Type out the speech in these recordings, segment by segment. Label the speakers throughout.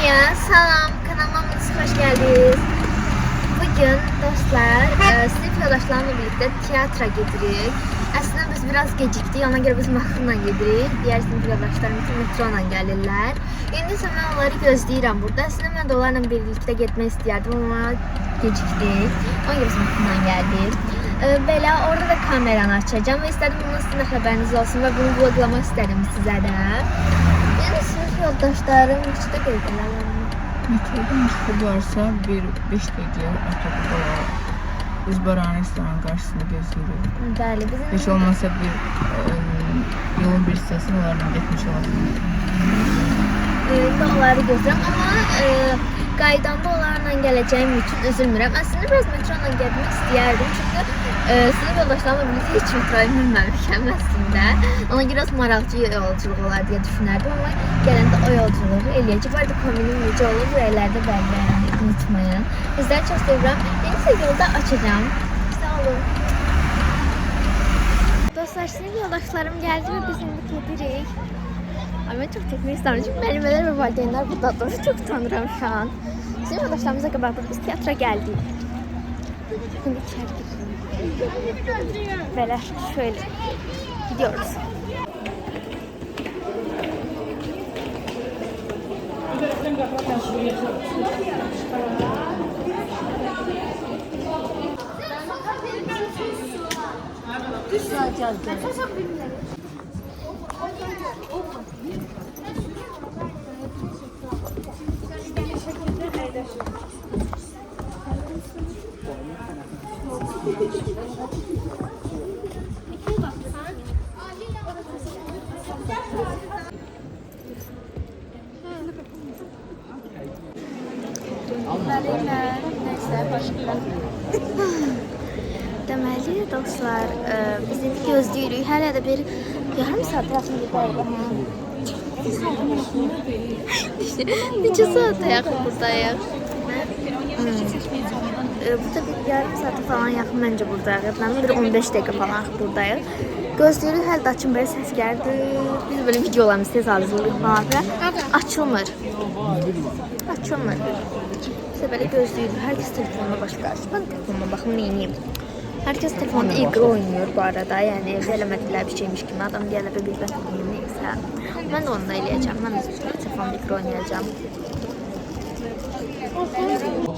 Speaker 1: Hamıya salam, kanalıma hoş geldiniz. Bugün dostlar, sınıf yoldaşlarımla birlikte tiyatra gidirik. Aslında biz biraz gecikdik, ona göre biz mahnıyla gidirik. Diğer sınıf yoldaşlarım için metro ile gelirler. İndi ise ben onları gözləyirəm burada. Aslında ben de onlarla birlikte gitmek istiyordum ama gecikdik. Ona göre biz mahnıyla geldik. Belə orada da kameranı açacağım ve istedim bunun sizin haberiniz olsun ve bunu vloglamak istedim size de. Yani sınıf yoldaşlarım işte geldiler.
Speaker 2: Metrodan çıxıb varsa bir 5 dəqiqə otobüsdə biz Baranəstanın qarşısında gözləyirik.
Speaker 1: Bəli, bizim
Speaker 2: Heç olmasa bir yolun bir hissəsini onlarla getmiş olasın.
Speaker 1: Onları gözləyirəm, amma qaydanda onlarla gələcəyim üçün üzülmürəm. Əslində biraz metro ilə getmək istəyərdim, çünki sınıf yoldaşlarımla birlikte hiç metroya minməmişəm əslində. Ona görə maraqlı yolculuq olar deyə düşünərdim, amma gələndə o yolculuğu eləyəcək. Bu arada kombinim necə olur, bu yerlərdə bəlgələyəni unutmayın. Sizləri çox sevirəm. Neyse yolda açacağım. Sağ olun. Dostlar, sınıf yoldaşlarım geldi ve biz indi gedirik. Ama çok teknik istedim çünkü müəllimələr ve valideynlər burada doğru çok utanıram şu an. Sınıf yoldaşlarımıza qabaqda biz tiyatra geldik. Şimdi içeri gidiyoruz. Böyle şöyle gidiyoruz. Deməli dostlar, biz indi gözləyirik. Hələ də bir yarım saat yaxın gedərdi. Neçə saat yaxın buradayıq? Burada bir yarım saat falan yaxın məncə buradayıq. Yadlanmır, bir 15 dəqiqə falan buradayıq. Gözləyirik, hələ də açın belə səs gəldi. Biz böyle videolarımız tez hazırlayırıq falan filan. Açılmır. Açılmır. İşte böyle gözləyirik. Herkes telefonuna başlayır. Ben telefonuma baxım, neyiniyim? Herkes telefonda ilk oynuyor bu arada. Yani eləmədilər bir şeymiş kimi. Adam deyərlər bir bilbət oynayayım neysə. Ben de onu da eləyəcəm. Ben de telefonda ilk oynayacağım.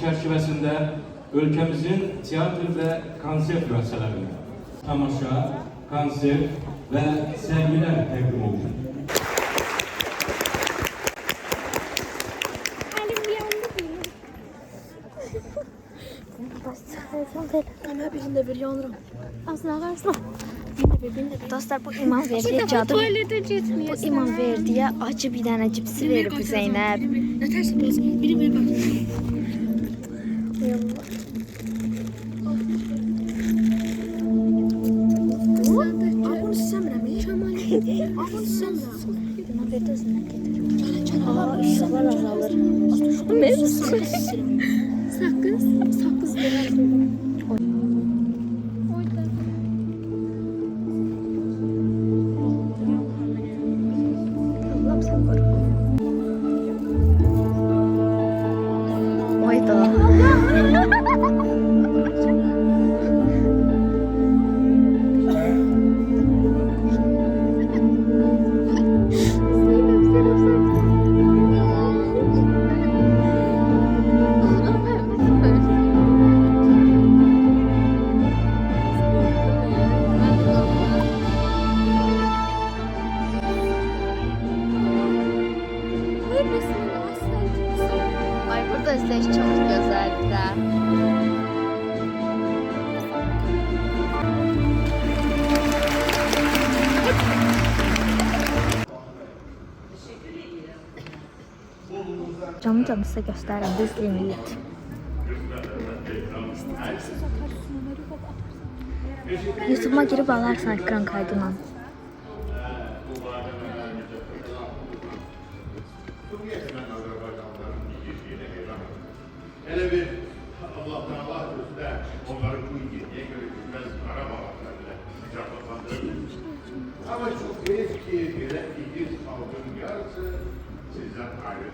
Speaker 3: Çerçevesinde ülkemizin tiyatro ve konser üretselerine tamaşa, konser ve sergiler takdim olacak.
Speaker 1: Ama birinde bir yanırım. Aslına varsın. Dostlar, bu imam verdiği cadı. Bu imam verdiği acı bir tane cipsi verir bu Zeynep.
Speaker 4: Ne tersi biraz. Biri ver bak. Bunu sistemle mi? Bunu sistemle.
Speaker 1: İmam verdiği özünden getirir. Aa, ışıklar azalır. Ne?
Speaker 4: Sakız. Sakız verir.
Speaker 1: Allah'ım sen koru. Oyda. Ay, burada izleyiş çok güzel. Canım size göstereyim. Düzlüğüm yiğit. YouTube'uma girip alarsan ekran kaydına.
Speaker 5: Hele bir Allah'tan Allah korusun da onların bu ilgiye göre gitmez Karabağlar'la bile mücafatlandırır. Ama çok eski bir ilgi salgın yarısı sizden ayrı.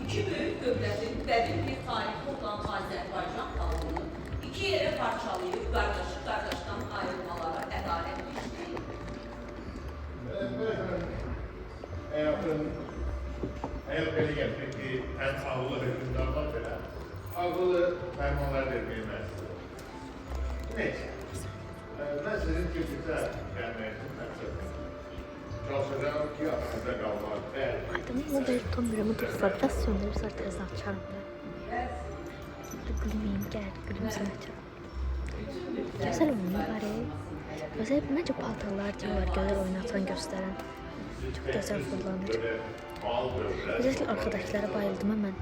Speaker 6: İki büyük devletin derin bir tarihi olan Azerbaycan halkını iki yere parçalayıp kardeşi kardeşten ayrılmalara adalet işleyin.
Speaker 5: Eğer belə gətirib ki, ən ağıllı hökümdarlar belə ağıllı fərmanlar verməyəməz. Neyse, mən sizin küçükdə gəlmək üçün məqsədim. Çalışacağım ki, aklınızda qalmaq.
Speaker 4: Adamın o da tam bir ama tutsak da söndürüp zaten açarım ben. Gülmeyeyim gel gülümsün açarım. Güzel oynuyor bari. Güzel bence paltarlar diyorlar güzel oynatan gösteren. Çok güzel fırlanır. Özellikle arkadaşlara bayıldım hemen.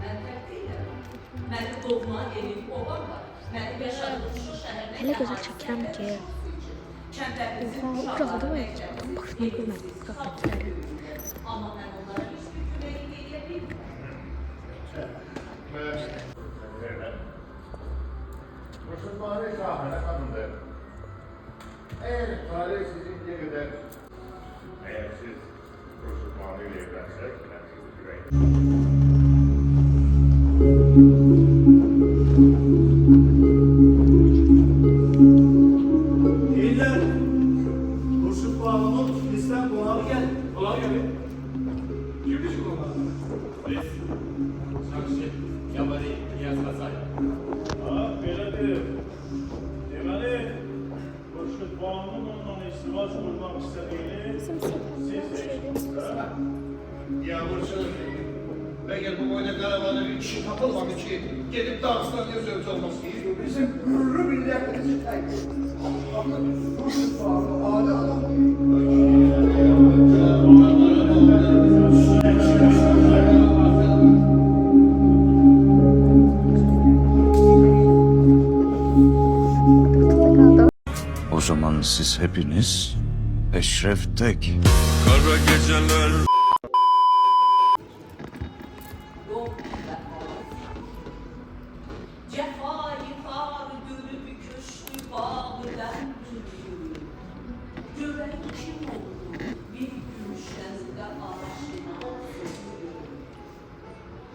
Speaker 6: Mənim doğma evim obam var. Mənim yaşadığım şu şəhərdə
Speaker 4: Hele güzel çekiyorum ki. Oha burada var ya. Bak şunu görmedim kafetleri.
Speaker 6: Amma mən onlara heç bir kömək edə bilmirəm.
Speaker 5: Müslümanı şahane kadındır. Eğer tarih sizin yerinde, eğer siz Müslümanı ile evlensek, ben sizi güveyim.
Speaker 7: Beyler, Burçluk Bağlı'nın bizden konağı gel. Konağı gel. Kimmiş konağı? Biz. Sakşı, Yabari, Niyaz Kasay.
Speaker 8: Ha, belədir. Deməli, Burçluk Bağlı'nın ondan izdivac olmaq istədiyini siz deyirsiniz, hə?
Speaker 5: Yağmurçu, eğer bu boyda karavana bir kişi kapılmadı ki, gelip Dağıstan yüz ölçü olması değil. Bizim gururlu milletimizi kaybettik. Bakın, Burçluk Bağlı, âli adam.
Speaker 9: O zaman siz hepiniz Eşref Tek.
Speaker 10: Kara geceler
Speaker 6: Yok cefayı kar görüp köşkü bağlıdan gülüyor. Gören kim oldu bir gülüşende aşina sözüyor.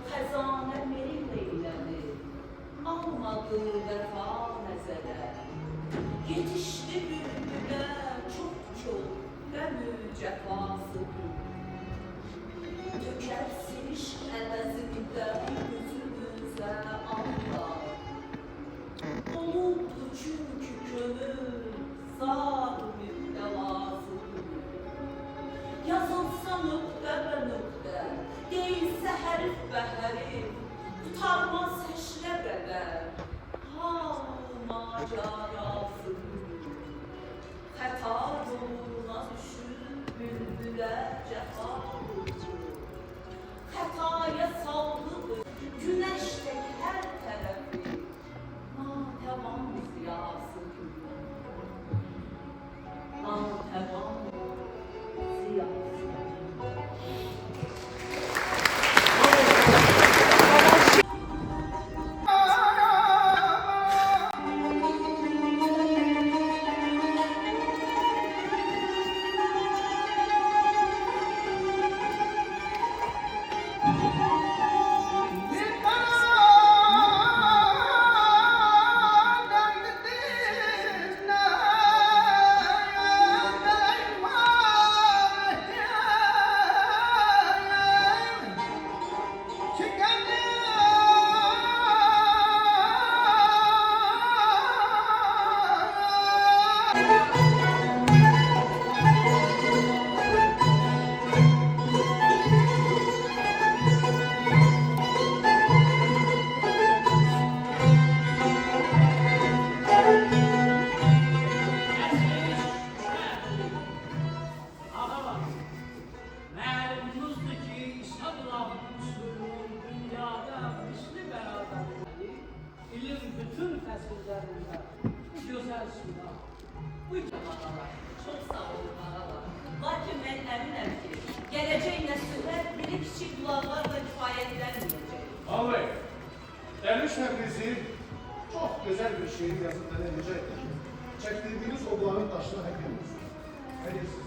Speaker 6: Xəzanə meyil eylədi, almadı vəfa nəzərə. Yetişdi bülbülə çox qəmü cəfası. Dökərsiniz əvəzində gözünüzə Allah. Olubdu çünki könül sahibində lazım. Yazılsa nöqtə və nöqtə, deyilsə hərif və hərif, tutarmaz həşrə qədər, macarası. Xəta yoluna düşüb bülbülə cəfa vurdu. Xətaya saldı günəş tək hər tərəfi, natəvan ziyası. Natəvan ziyası.
Speaker 7: Məlumuzdur ki, İslam'ın usulünün dünyada misli beraberliği, ilim bütün fəsillərində gözəl sunar.
Speaker 6: Bu cəmalar çox sağ olun ağalar. Lakin mən əminəm ki, gələcək nəsillər biri kiçik qulaqlarla kifayətlənməyəcək.
Speaker 5: Ağabey, Derviş Təbrizi çok güzel bir şiir yazıp deneyecektir. Çektirdiğiniz obların taşına hepiniz. Hayırsız.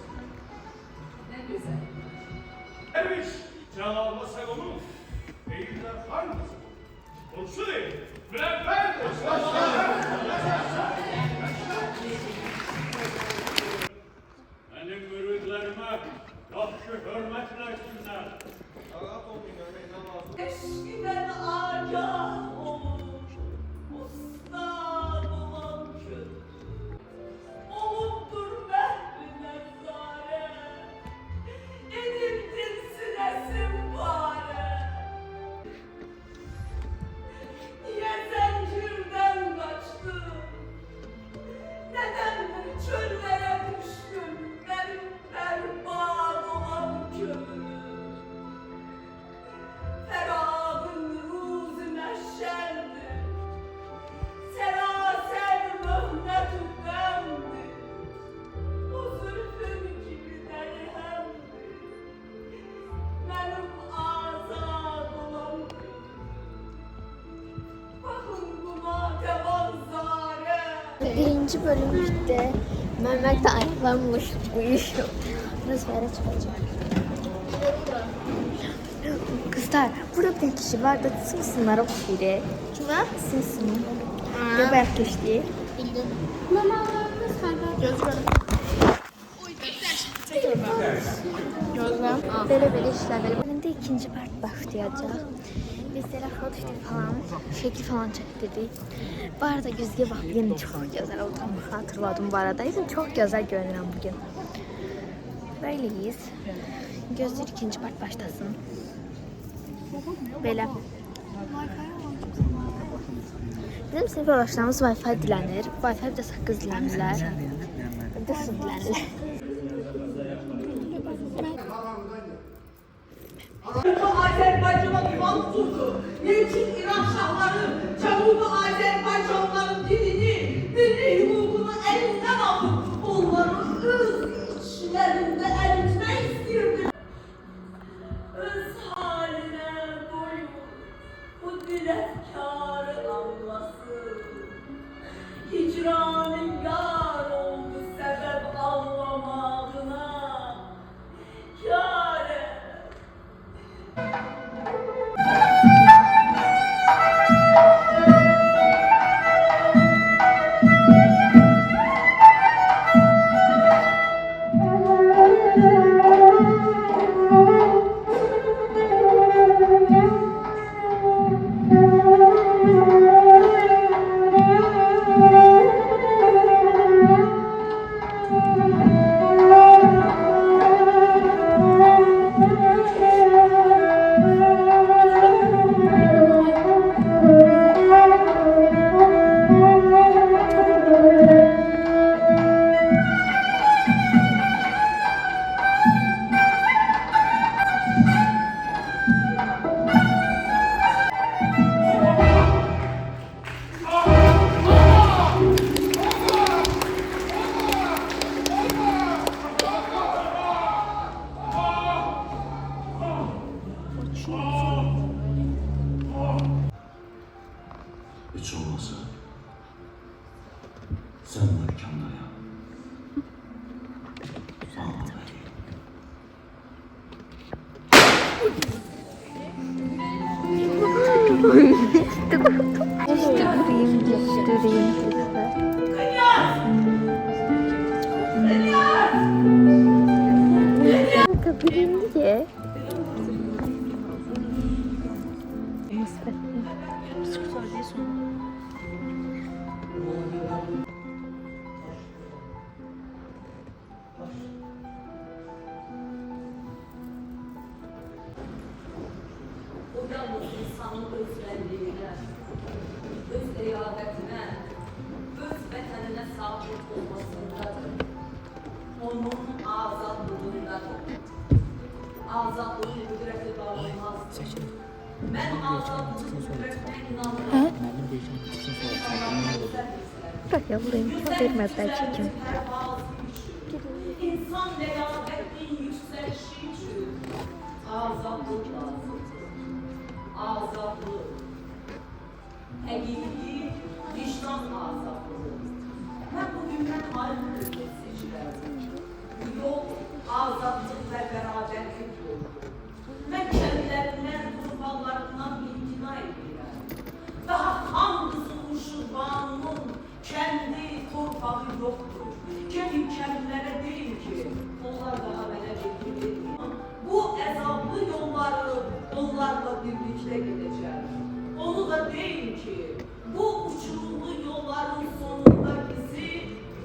Speaker 6: Nə gözəl.
Speaker 8: Derviş, Cenab-ı Selam'ın eğilimler Suyu. Mürebber. Benim müridlerime yaxşı hürmetle etsinler.
Speaker 6: Eşkiden agah olur, ustad olan kül. Olupdur mehri nezare, edildir sinesim bare. Niye zincirden kaçtım, nedendir çöllere düştüm, benim berbat olan kömürüm. Ferahın ruzu meşşerdi, seraser mühnet üddemdi, o zülfün gibi derhemdi, benim azad olan bakın buna tevazzare.
Speaker 1: Birinci bölüm bitti. Mehmet de ayaklanmış, uyuyor. Biraz böyle çıkacak. Kızlar, burada bir kişi var da Simpsonlara oxuyur. Kime? Simpson. Göbək keçdi. Bildim. Belə işlər belə. İndi ikinci part başlayacaq. Biz elə foto falan, şəkil falan çəkdirdik. Bu arada Güzgə bax, yenə çox gözəl olduğumu xatırladım bu arada. Çox gözəl görünürəm bugün. Böyleyiz. Gözləyir ikinci part başlasın. Belə. Bizim sinif yoldaşlarımız Wi-Fi dilənir. Wi-Fi bir də saqqız dilənirlər. Bir də su dilənirlər.
Speaker 6: Azerbaycan'a divan tutuldu. Niçin İran şahları Cənubi Azerbaycanlıların dilini, milli hukukunu elinden alıp onları öz içlerinde eritmek istirdi. Öz haline boyun bu dilekkarı anlasın. Hicranın yar oldu sebep anlamadığına. Kâre.
Speaker 9: Hiç olmasa sen mekanda ya. Ağla beni.
Speaker 1: Birinci.
Speaker 6: O yalnız insanın özgürlüğüne, öz eyalətine, öz vətəninə sahib olmasındadır. Onun azadlığındadır. Azadlığın qüdrəti bağlanmazdır. Mən azadlığın qüdrətinə inanıram.
Speaker 1: Bak ya buradayım. Vermezler çekim.
Speaker 6: İnsan ləyaqətinin yüksəlişi üçün azadlıq lazımdır. Azadlıq. Həqiqi vicdan azadlığı. Mən bugündən ayrı bir seçirəm. Bu yol azadlıq və bərabərlik yoludur. Mən kəndlərindən, qurbanlarından imtina edirəm. Və birlikte gideceğiz. Onu da deyin ki bu uçurumlu yolların sonunda bizi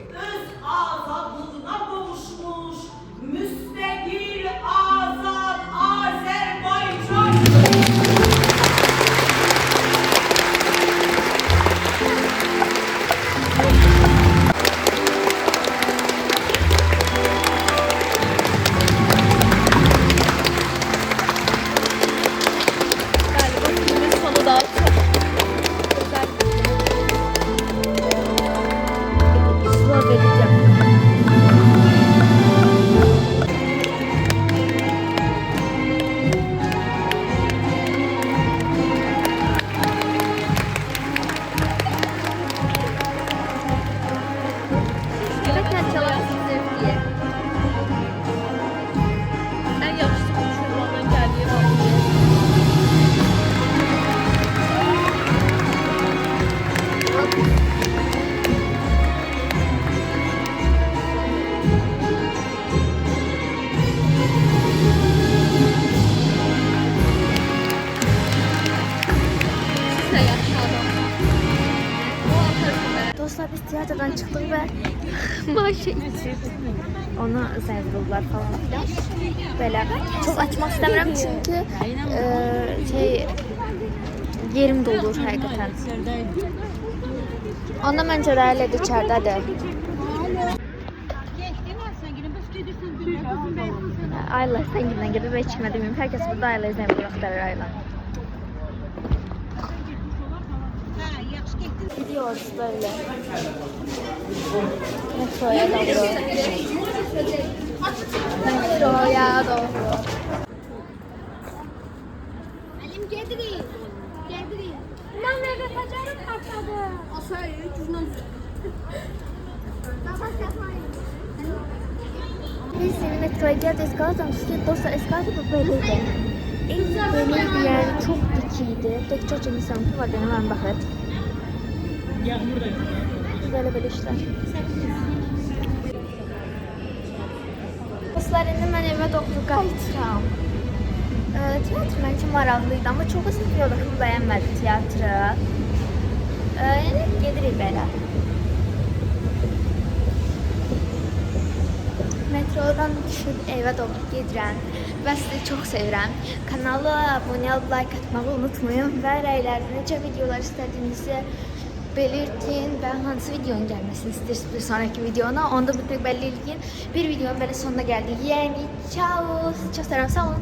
Speaker 6: öz azadlığına kavuşmuş müstakil azad Azerbaycan.
Speaker 4: Galiba filmin sonu da güzel. Slow vereceğim. Gerçekten çalarsınız diye. En yakışıklı uçurmandan geldiği var. Dostlar biz tiyatrodan çıktık ve maaşı içtik. Onu zevzuldular falan filan. Böyle çok açmak istemiyorum çünkü yerim dolur hakikaten. Ondan bence Rayla da içeridedir. Ayla sen giden gibi ve içime demeyeyim. Herkes burada Ayla izlemeyi gösterir Ayla. Gidiyoruz böyle. Metroya doğru. Metroya doğru.
Speaker 1: Elim getireyim. Getireyim. Ben nerede saçarım patladı. Aşağıya yüzünden.
Speaker 4: Biz yeni metroya geldi eskaladan tutuyor. Dostlar eskalada bu böyleydi. En böyleydi yani çok dikiydi. Tek çok insan var hemen bakın. Böyle işler. Dostlar indi mən evə doğru qayıtıram. Tiyatr məncə maraqlıydı, amma çox sınıf yoldaşım bəyənmədi tiyatrı. Yəni gedirik belə. Metrodan düşüb evə doğru gedirəm və sizi çox sevirəm. Kanala abunə olub like atmağı unutmayın və rəylərdə necə videolar istədiyinizi belirtin və hansı videonun gəlməsini istəyirsiniz bir sonraki videona. Onu da mütləq belli edin. Bir videonun belə sonuna gəldik. Yəni, ciao. Çox sevirəm, sağ olun.